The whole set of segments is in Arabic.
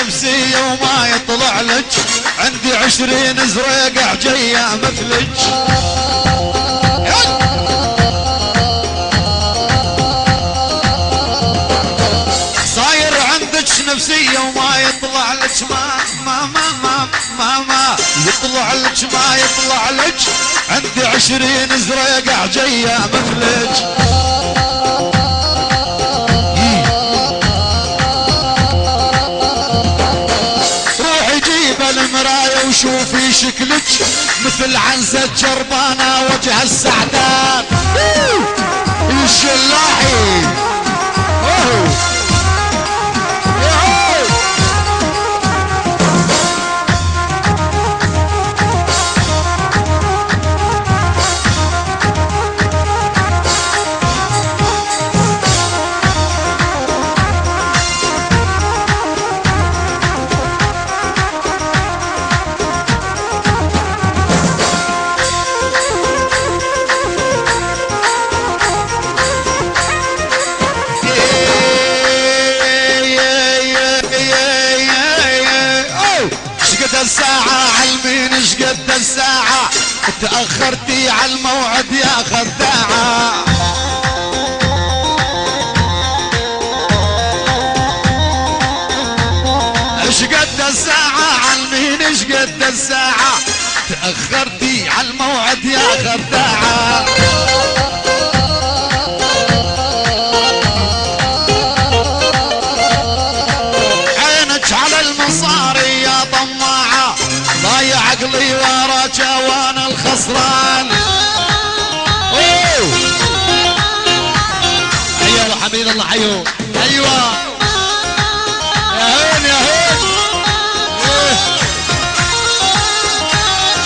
نفسية وما يطلع لك، عندي 20 زريقع جاية مثلك. صاير عندك نفسية وما يطلع لك، ما يطلع لك، ما يطلع لك، عندي 20 زريقع جاية مثلك. المراية وشوفي شكلك مثل عنزة جربانة وجه السعدان الشلاحي. الساعة علمين ايش قد الساعة، تأخرتي على الموعد يا خداعة. ايش قد الساعة علمين ايش قد الساعة، تأخرتي على الموعد يا خداعة. عينك على المصاري يا طماعة، ضايع عقلي وراك وانا الخسران. ايوه حبيب الله حيو. ايوه يا هين يا هين.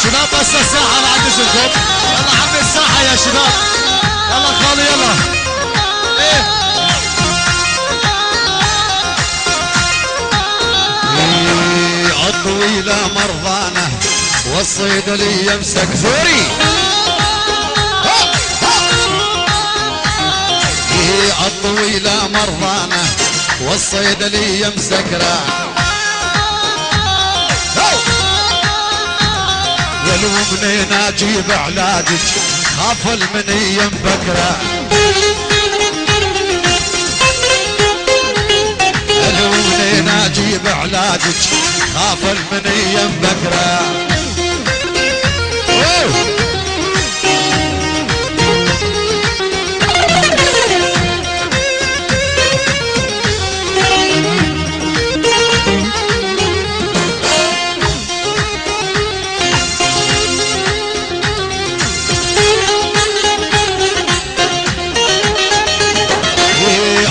شباب بس الساحة بعد اذنكم، يلا حبي الساحة يا شباب، يلا خالي يلا. الطويلة مرضانة والصيدلية يمسك زوري. الطويلة مرضانة والصيدلية مسكرة، ولو منين اجيب علاجك خاف المنية مبكرة. ولو منين اجيب علاجك خاف المنية مبكرة.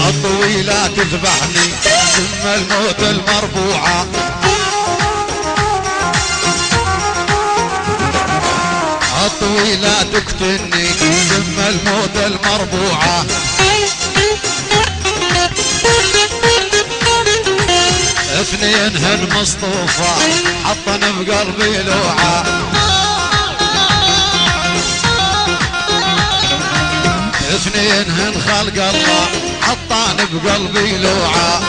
الطويلة تذبحني ثم الموت المربوعة، الطويلة تقتلني ثم الموت المربوعة. اثنين هن مصطوفة حطن بقلبي لوعة، اثنين هن خلق الله حطان بقلبي لوعة.